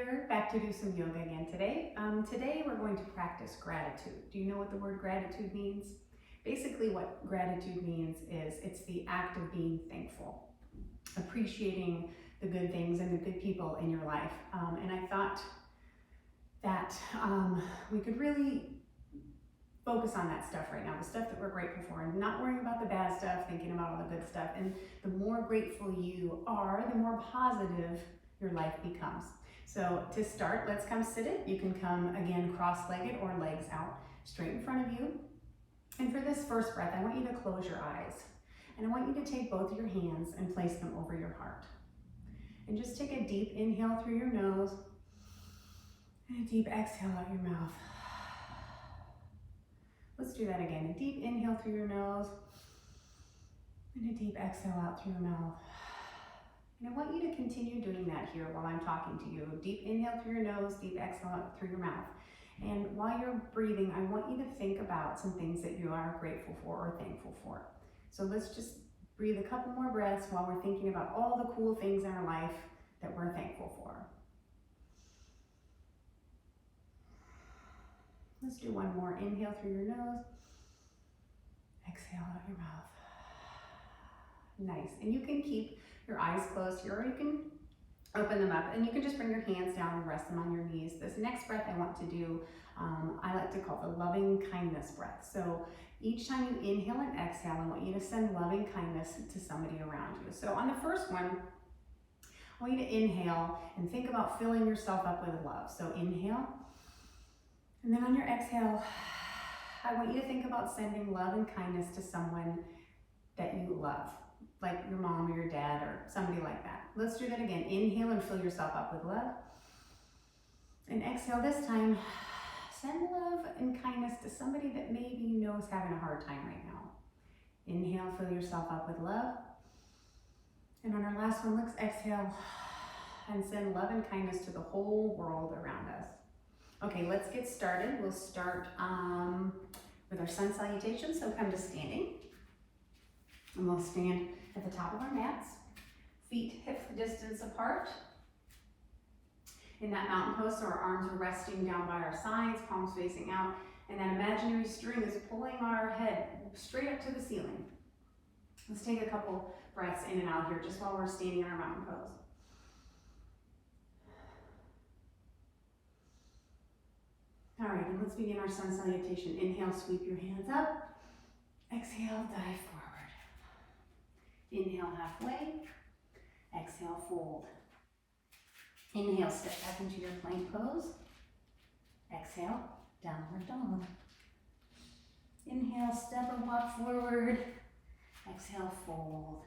here, back to do some yoga again today. Today we're going to practice gratitude. Do you know what the word gratitude means? Basically what gratitude means is it's the act of being thankful, appreciating the good things and the good people in your life. And I thought that we could really focus on that stuff right now, the stuff that we're grateful for, and not worrying about the bad stuff, thinking about all the good stuff. And the more grateful you are, the more positive your life becomes. So to start, let's come seated. You can come again cross-legged or legs out straight in front of you. And for this first breath, I want you to close your eyes. And I want you to take both your hands and place them over your heart. And just take a deep inhale through your nose and a deep exhale out your mouth. Let's do that again. A deep inhale through your nose and a deep exhale out through your mouth. And I want you to continue doing that here while I'm talking to you. Deep inhale through your nose, deep exhale out through your mouth. And while you're breathing, I want you to think about some things that you are grateful for or thankful for. So let's just breathe a couple more breaths while we're thinking about all the cool things in our life that we're thankful for. Let's do one more. Inhale through your nose, exhale out your mouth. Nice. And you can keep your eyes closed here, or you can open them up, and you can just bring your hands down and rest them on your knees. This next breath I want to do, I like to call the loving kindness breath. So each time you inhale and exhale, I want you to send loving kindness to somebody around you. So on the first one, I want you to inhale and think about filling yourself up with love. So inhale. And then on your exhale, I want you to think about sending love and kindness to someone that you love, like your mom or your dad or somebody like that. Let's do that again. Inhale and fill yourself up with love. And exhale this time, send love and kindness to somebody that maybe you know is having a hard time right now. Inhale, fill yourself up with love. And on our last one, let's exhale and send love and kindness to the whole world around us. Okay, let's get started. We'll start with our sun salutation. So come to standing. And we'll stand at the top of our mats, feet hip distance apart. In that mountain pose, so our arms are resting down by our sides, palms facing out, and that imaginary string is pulling our head straight up to the ceiling. Let's take a couple breaths in and out here just while we're standing in our mountain pose. All right, and let's begin our sun salutation. Inhale, sweep your hands up. Exhale, dive forward. Inhale, halfway. Exhale, fold. Inhale, step back into your plank pose. Exhale, downward dog. Inhale, step or walk forward. Exhale, fold.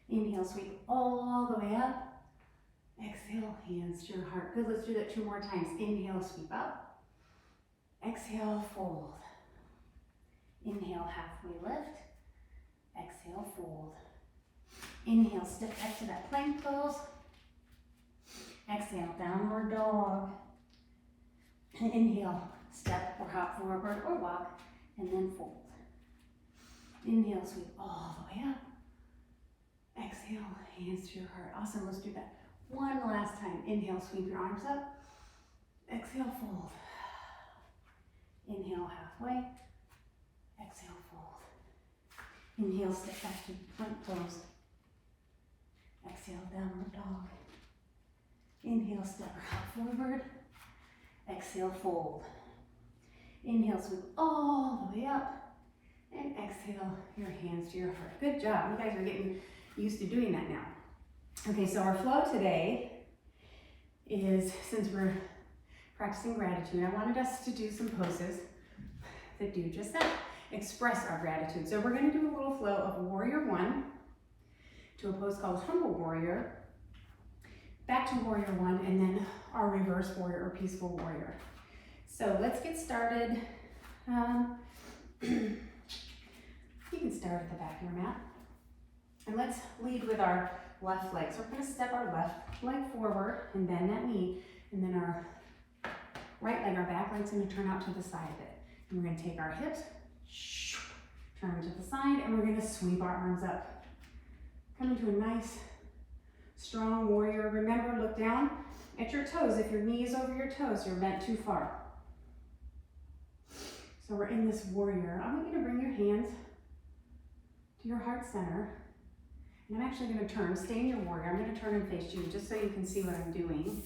Inhale, sweep all the way up. Exhale, hands to your heart. Good, let's do that 2 more times. Inhale, sweep up. Exhale, fold. Inhale, halfway lift. Exhale, fold. Inhale, step back to that plank pose. Exhale, downward dog. And inhale, step or hop forward or walk, and then fold. Inhale, sweep all the way up. Exhale, hands to your heart. Awesome, let's do that one last time. Inhale, sweep your arms up. Exhale, fold. Inhale, halfway. Exhale, fold. Inhale, step back to plank pose. Exhale, downward dog. Inhale, step or hop forward. Exhale, fold. Inhale, sweep all the way up. And exhale, your hands to your heart. Good job. You guys are getting used to doing that now. Okay, so our flow today is, since we're practicing gratitude, I wanted us to do some poses that do just that, express our gratitude. So we're going to do a little flow of Warrior 1 to a pose called Humble Warrior, back to Warrior 1, and then our reverse warrior or peaceful warrior. So let's get started. You can start at the back of your mat. And let's lead with our left leg. So we're going to step our left leg forward and bend that knee, and then our right leg, our back leg's going to turn out to the side of it. And we're going to take our hips, turn to the side, and we're going to sweep our arms up. Come into a nice, strong warrior. Remember, look down at your toes. If your knee is over your toes, you're bent too far. So we're in this warrior. I want you to bring your hands to your heart center. And I'm actually going to turn, stay in your warrior. I'm going to turn and face you just so you can see what I'm doing.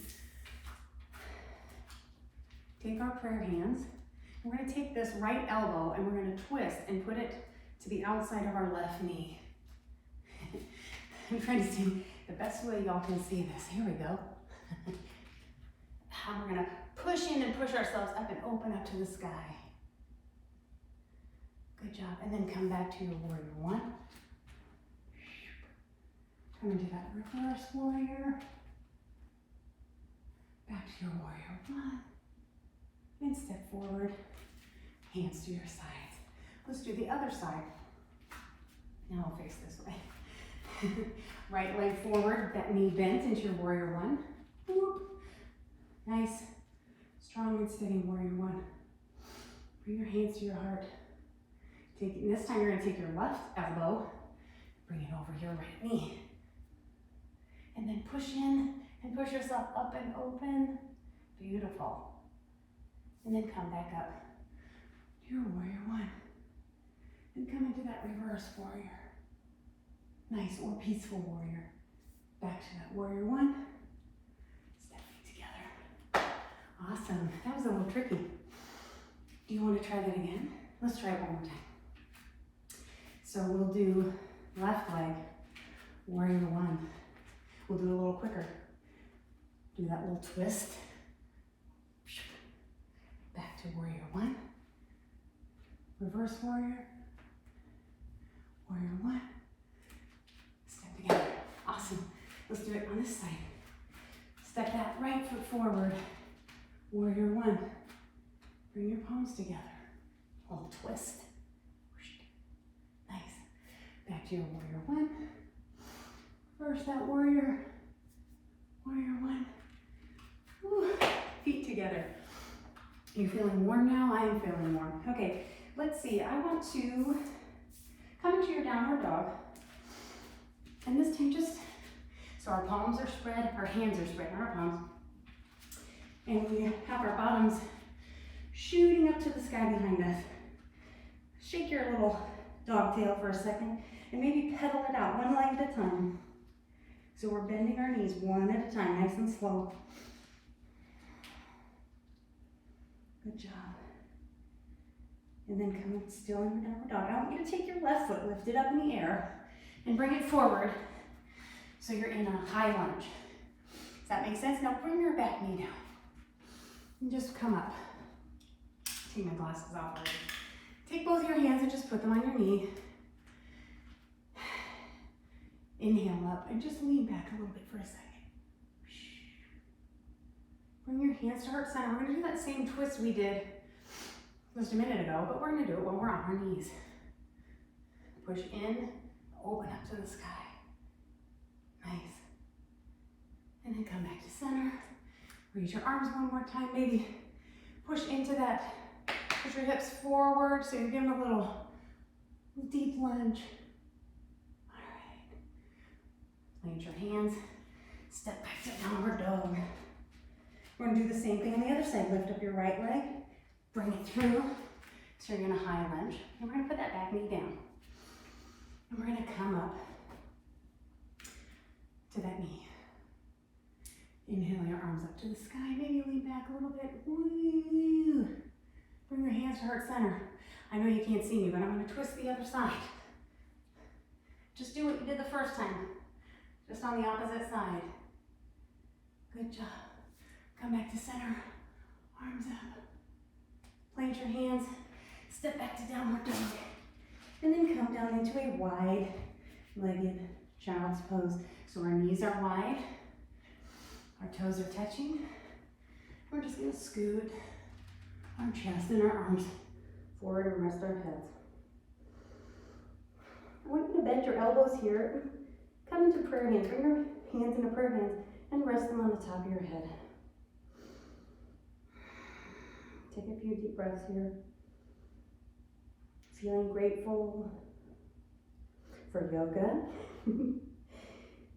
Take our prayer hands. We're going to take this right elbow and we're going to twist and put it to the outside of our left knee. I'm trying to see the best way y'all can see this. Here we go. And we're going to push in and push ourselves up and open up to the sky. Good job. And then come back to your warrior one. Come into that reverse warrior. Back to your warrior one. And step forward. Hands to your sides. Let's do the other side. Now I'll face this way. Right leg forward, that knee bent into your warrior one. Whoop. Nice, strong and steady warrior one. Bring your hands to your heart. This time you're going to take your left elbow, bring it over your right knee. And then push in and push yourself up and open. Beautiful. And then come back up to your warrior one. And come into that reverse warrior. Nice, or peaceful warrior. Back to that warrior one. Step feet together. Awesome. That was a little tricky. Do you want to try that again? Let's try it one more time. So we'll do left leg, warrior one. We'll do it a little quicker. Do that little twist. Back to warrior one. Reverse warrior. Warrior one. Step together. Awesome. Let's do it on this side. Step that right foot forward. Warrior one. Bring your palms together. A little twist. Nice. Back to your warrior one. Reverse that warrior. Warrior one. Woo. Feet together. You feeling warm now? I am feeling warm. Okay, let's see. I want to come into your downward dog. And this time so our palms are spread, our hands are spread, not our palms. And we have our bottoms shooting up to the sky behind us. Shake your little dog tail for a second and maybe pedal it out one leg at a time. So we're bending our knees one at a time, nice and slow. Good job. And then come still in your downward dog. I want you to take your left foot, lift it up in the air, and bring it forward so you're in a high lunge. Does that make sense? Now bring your back knee down. And just come up. Take my glasses off already. Take both your hands and just put them on your knee. Inhale up and just lean back a little bit for a second. Bring your hands to heart center. We're going to do that same twist we did just a minute ago, but we're going to do it while we're on our knees. Push in, open up to the sky. Nice. And then come back to center. Raise your arms one more time. Maybe push into that. Push your hips forward so you're giving a little deep lunge. All right. Plant your hands. Step back to downward dog. We're going to do the same thing on the other side. Lift up your right leg. Bring it through. So you're going to high lunge. And we're going to put that back knee down. And we're going to come up to that knee. Inhale your arms up to the sky. Maybe lean back a little bit. Woo. Bring your hands to heart center. I know you can't see me, but I'm going to twist the other side. Just do what you did the first time. Just on the opposite side. Good job. Come back to center. Arms up. Plant your hands. Step back to downward dog. And then come down into a wide-legged child's pose. So our knees are wide. Our toes are touching. We're just going to scoot our chest and our arms forward and rest our heads. I want you to bend your elbows here. Come into prayer hands. Bring your hands into prayer hands and rest them on the top of your head. Take a few deep breaths here. Feeling grateful for yoga.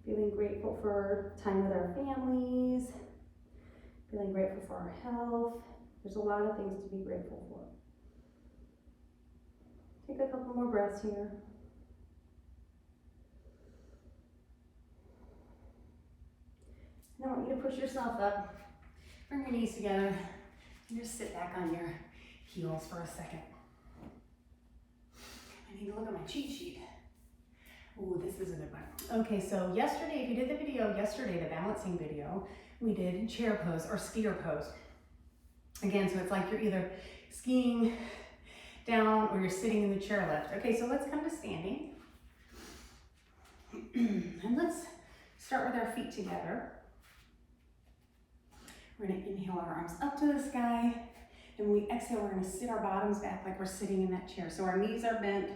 Feeling grateful for time with our families, Feeling grateful for our health. There's a lot of things to be grateful for. Take a couple more breaths here. And I want you to push yourself up. Bring your knees together. And just sit back on your heels for a second. I need to look at my cheat sheet. Ooh, this is a good one. Okay, so yesterday, if you did the video yesterday, the balancing video, we did chair pose or skier pose. Again, so it's like you're either skiing down or you're sitting in the chairlift. Okay, so let's come to standing. And let's start with our feet together. We're gonna inhale our arms up to the sky. And when we exhale, we're gonna sit our bottoms back like we're sitting in that chair. So our knees are bent.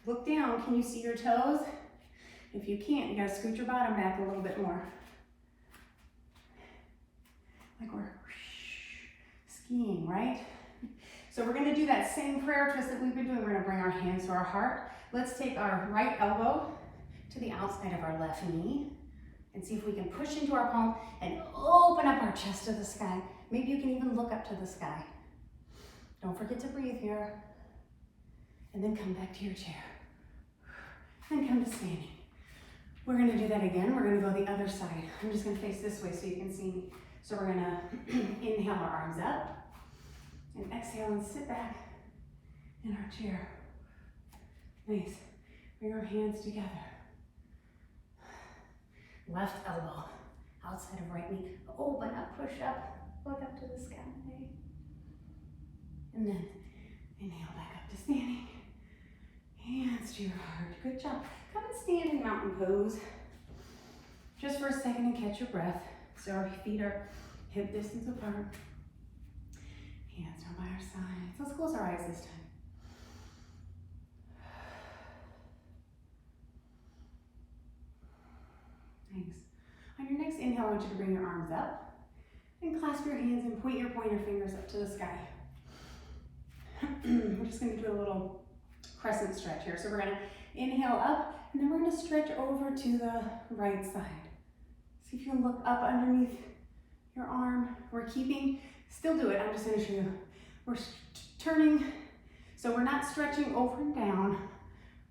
Look down, can you see your toes? If you can't, you gotta scoot your bottom back a little bit more. Like we're skiing, right? So we're gonna do that same prayer twist that we've been doing. We're gonna bring our hands to our heart. Let's take our right elbow to the outside of our left knee and see if we can push into our palm and open up our chest to the sky. Maybe you can even look up to the sky. Don't forget to breathe here. And then come back to your chair. And come to standing. We're gonna do that again. We're gonna go the other side. I'm just gonna face this way so you can see me. So we're gonna inhale our arms up and exhale and sit back in our chair. Nice. Bring our hands together. Left elbow outside of right knee. Open up, push up, look up to the sky. And then inhale back up to standing. Hands to your heart. Good job. Come and stand in mountain pose. Just for a second and catch your breath. So our feet are hip distance apart. Hands down by our sides. Let's close our eyes this time. Nice. On your next inhale, I want you to bring your arms up and clasp your hands and point your pointer fingers up to the sky. We're just going to do a little crescent stretch here. So we're going to inhale up and then we're going to stretch over to the right side. See if you can look up underneath your arm. We're keeping, still do it, I'm just going to show you. We're turning, so we're not stretching over and down.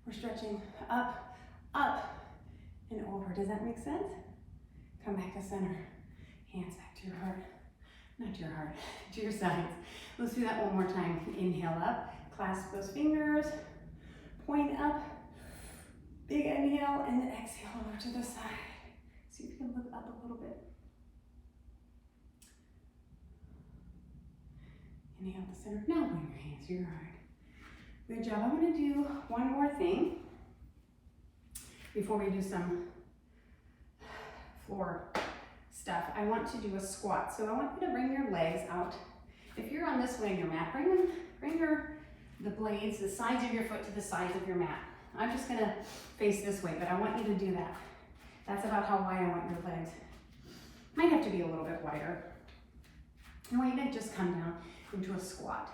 We're stretching up, up, and over. Does that make sense? Come back to center. Hands back to your heart. Not to your heart, to your sides. Let's do that one more time. Inhale up, clasp those fingers, point up, big inhale, and then exhale over to the side. See if you can look up a little bit. Inhale to center. Now bring your hands to your heart. Good job. I'm going to do one more thing before we do some floor stuff. I want to do a squat. So I want you to bring your legs out. If you're on this way on your mat, bring the blades, the sides of your foot to the sides of your mat. I'm just going to face this way, but I want you to do that. That's about how wide I want your legs. Might have to be a little bit wider. I want you to just come down into a squat.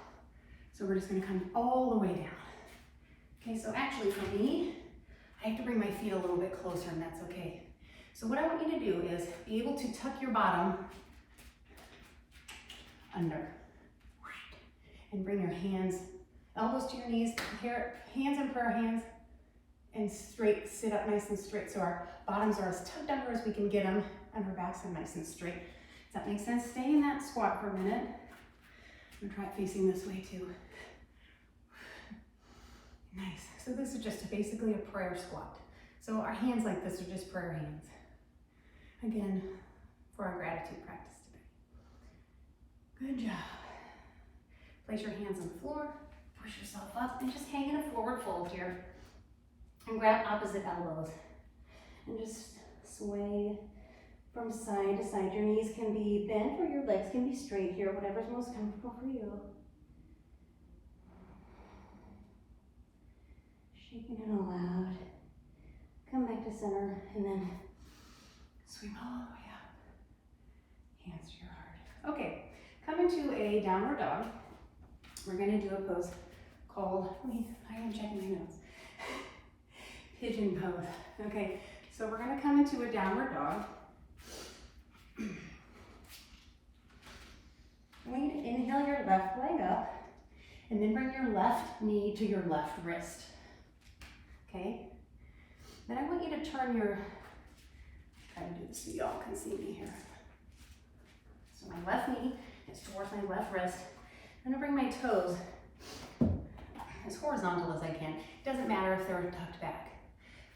So we're just going to come all the way down. Okay, so actually for me, I have to bring my feet a little bit closer, and that's okay. So what I want you to do is be able to tuck your bottom under and bring your hands, elbows to your knees, hands in prayer hands, and straight, sit up nice and straight. So our bottoms are as tucked under as we can get them, and our backs are nice and straight. Does that make sense? Stay in that squat for a minute. I'm gonna try it facing this way too. Nice. So this is just basically a prayer squat. So our hands like this are just prayer hands. Again, for our gratitude practice today. Good job. Place your hands on the floor, push yourself up, and just hang in a forward fold here. And grab opposite elbows. And just sway from side to side. Your knees can be bent or your legs can be straight here, whatever's most comfortable for you. Shaking it all out. Come back to center and then swing all the way up. Hands to your heart. Okay, come into a downward dog. We're going to do a pose called, I am checking my notes. Pigeon pose. Okay, so we're going to come into a downward dog. I want you to inhale your left leg up and then bring your left knee to your left wrist. Okay? Then I want you to turn your, try to do this so y'all can see me here. So my left knee is towards my left wrist. I'm gonna bring my toes as horizontal as I can. It doesn't matter if they're tucked back,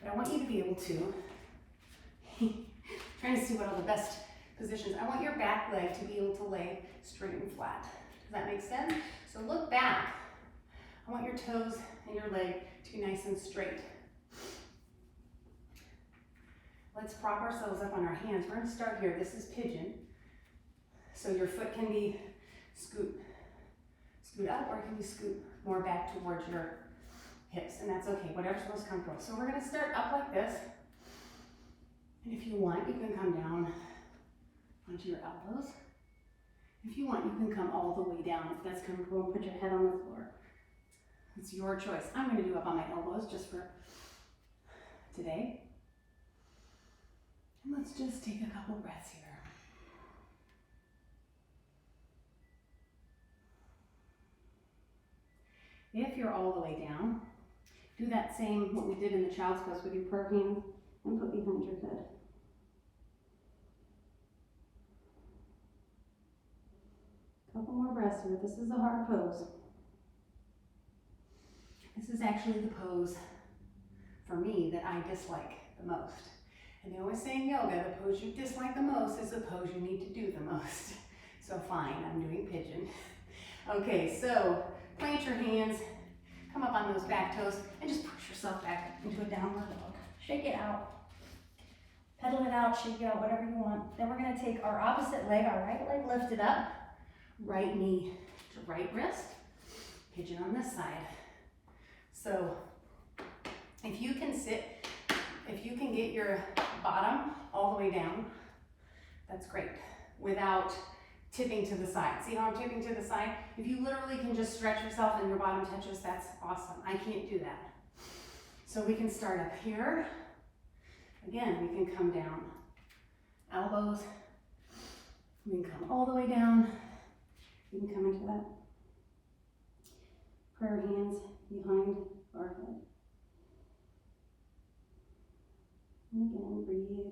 but I want you to be able to, trying to see what are the best positions. I want your back leg to be able to lay straight and flat. Does that make sense? So look back. I want your toes and your leg to be nice and straight. Let's prop ourselves up on our hands. We're gonna start here. This is pigeon. So your foot can be scoot up, or it can be scoot more back towards your hips, and that's okay, whatever's most comfortable. So we're gonna start up like this. And if you want, you can come down onto your elbows. If you want, you can come all the way down. If that's comfortable, put your head on the floor. It's your choice. I'm gonna do up on my elbows just for today. And let's just take a couple breaths here. If you're all the way down, do that same, what we did in the child's pose with your prayer hand and put behind your head. Couple more breaths here. This is a hard pose. This is actually the pose, for me, that I dislike the most. And they always say in yoga, the pose you dislike the most is the pose you need to do the most. So fine, I'm doing pigeon. Okay, so plant your hands, come up on those back toes, and just push yourself back into a downward dog. Shake it out. Pedal it out, shake it out, whatever you want. Then we're gonna take our opposite leg, our right leg lifted up, right knee to right wrist, pigeon on this side. So if you can sit, if you can get your bottom all the way down, that's great, without tipping to the side. See how I'm tipping to the side? If you literally can just stretch yourself and your bottom touches, that's awesome. I can't do that. So we can start up here. Again, we can come down, elbows. We can come all the way down. You can come into that. Prayer hands behind our head. And again, breathe.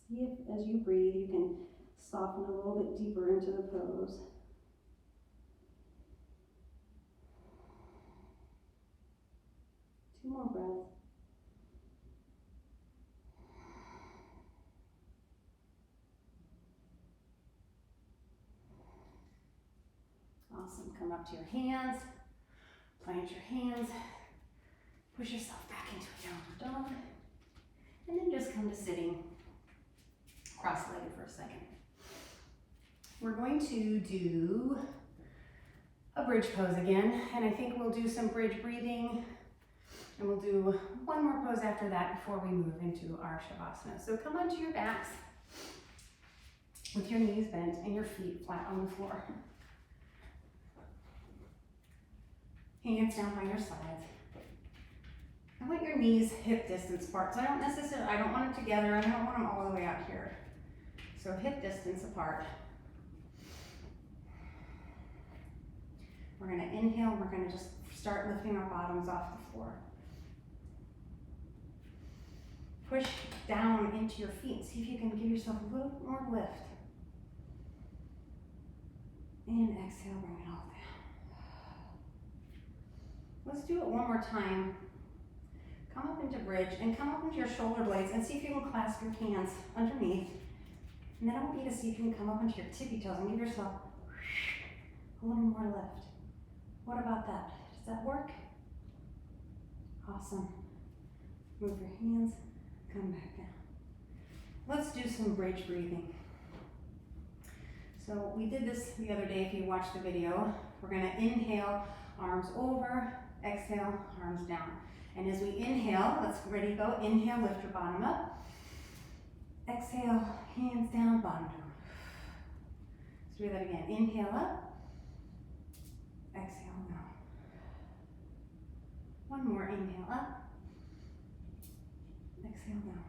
See if as you breathe, you can soften a little bit deeper into the pose. Two more breaths. Awesome. Come up to your hands, plant your hands, push yourself back into a downward dog, and then just come to sitting cross-legged for a second. We're going to do a bridge pose again, and I think we'll do some bridge breathing, and we'll do one more pose after that before we move into our Savasana. So come onto your backs with your knees bent and your feet flat on the floor. Hands down by your sides. I want your knees hip distance apart. So I don't want them together, and I don't want them all the way out here. So hip distance apart. We're gonna inhale, we're gonna just start lifting our bottoms off the floor. Push down into your feet. See if you can give yourself a little more lift. And exhale, bring it all down. Let's do it one more time. Come up into bridge and come up into your shoulder blades and see if you can clasp your hands underneath. And then I want you to see if you can come up into your tippy toes and give yourself a little more lift. What about that? Does that work? Awesome. Move your hands, come back down. Let's do some bridge breathing. So we did this the other day if you watched the video. We're gonna inhale, arms over, exhale, arms down. And as we inhale, let's ready go. Inhale, lift your bottom up. Exhale, hands down, bottom down. Let's do that again. Inhale up. Exhale down. One more. Inhale up. Exhale down.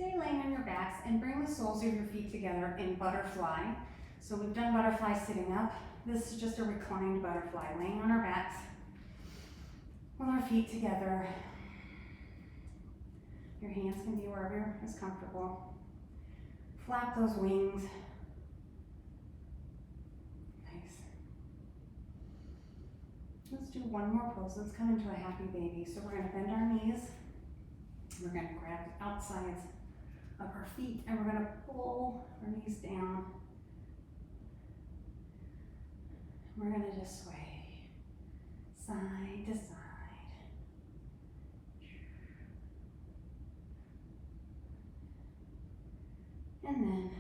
Stay laying on your backs and bring the soles of your feet together in butterfly. So we've done butterfly sitting up. This is just a reclined butterfly, laying on our backs with our feet together. Your hands can be wherever you're most comfortable. Flap those wings. Nice. Let's do one more pose. Let's come into a happy baby. So we're going to bend our knees. We're going to grab the outsides of our feet and we're going to pull our knees down. We're going to just sway side to side. And then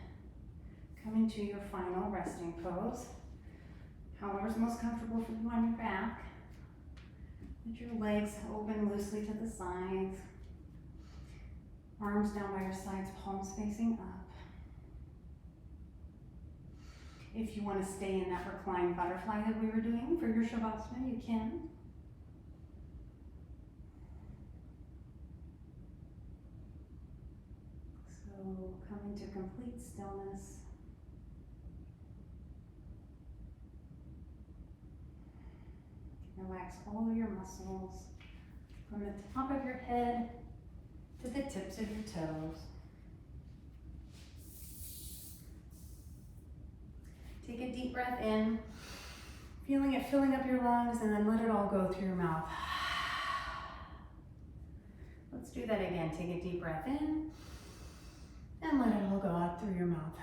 come into your final resting pose. However's most comfortable for you on your back. Let your legs open loosely to the sides. Arms down by your sides, palms facing up. If you want to stay in that reclined butterfly that we were doing for your Savasana, you can. So come into complete stillness. Relax all of your muscles from the top of your head to the tips of your toes. Take a deep breath in, feeling it filling up your lungs, and then let it all go through your mouth. Let's do that again. Take a deep breath in, and let it all go out through your mouth.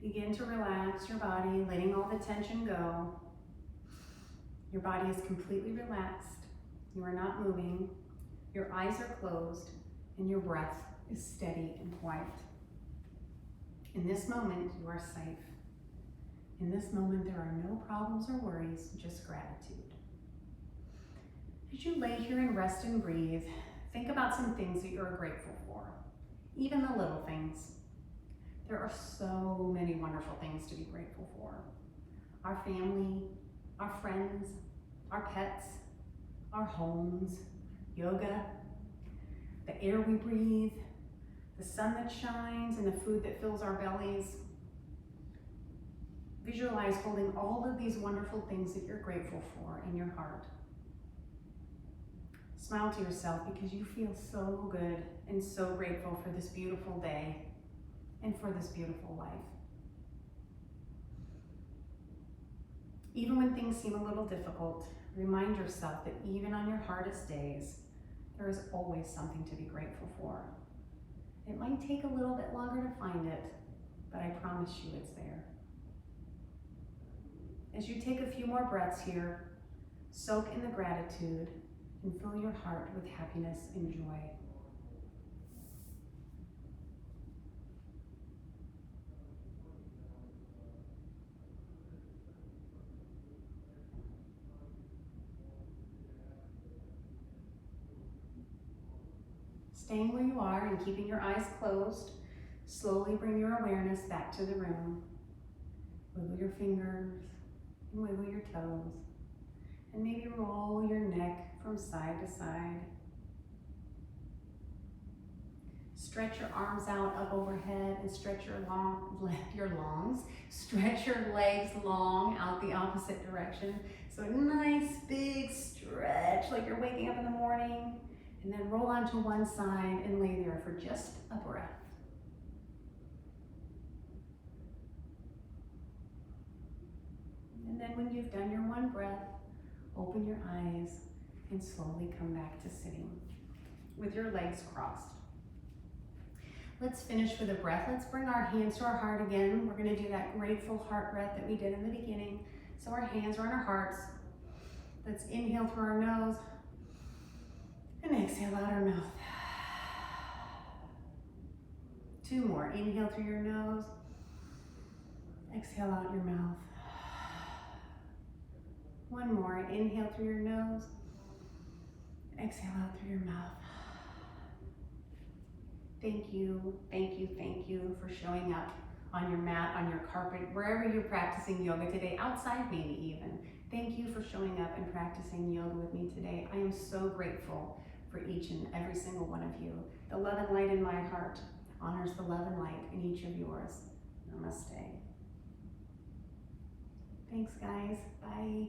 Begin to relax your body, letting all the tension go. Your body is completely relaxed. You are not moving. Your eyes are closed, and your breath is steady and quiet. In this moment, you are safe. In this moment, there are no problems or worries, just gratitude. As you lay here and rest and breathe, think about some things that you're grateful for, even the little things. There are so many wonderful things to be grateful for. Our family, our friends, our pets, our homes, yoga, the air we breathe, the sun that shines, and the food that fills our bellies. Visualize holding all of these wonderful things that you're grateful for in your heart. Smile to yourself because you feel so good and so grateful for this beautiful day and for this beautiful life. Even when things seem a little difficult, remind yourself that even on your hardest days, there is always something to be grateful for. It might take a little bit longer to find it, but I promise you it's there. As you take a few more breaths here, soak in the gratitude and fill your heart with happiness and joy. Staying where you are and keeping your eyes closed, slowly bring your awareness back to the room. Wiggle your fingers and wiggle your toes. And maybe roll your neck from side to side. Stretch your arms out up overhead and stretch your stretch your legs long out the opposite direction. So a nice big stretch like you're waking up in the morning. And then roll onto one side and lay there for just a breath. And then when you've done your one breath, open your eyes and slowly come back to sitting with your legs crossed. Let's finish with a breath. Let's bring our hands to our heart again. We're going to do that grateful heart breath that we did in the beginning. So our hands are on our hearts. Let's inhale through our nose. And exhale out our mouth. Two more. Inhale through your nose. Exhale out your mouth. One more. Inhale through your nose. Exhale out through your mouth. Thank you, thank you, thank you for showing up on your mat, on your carpet, wherever you're practicing yoga today, outside maybe even. Thank you for showing up and practicing yoga with me today. I am so grateful for each and every single one of you. The love and light in my heart honors the love and light in each of yours. Namaste. Thanks, guys. Bye.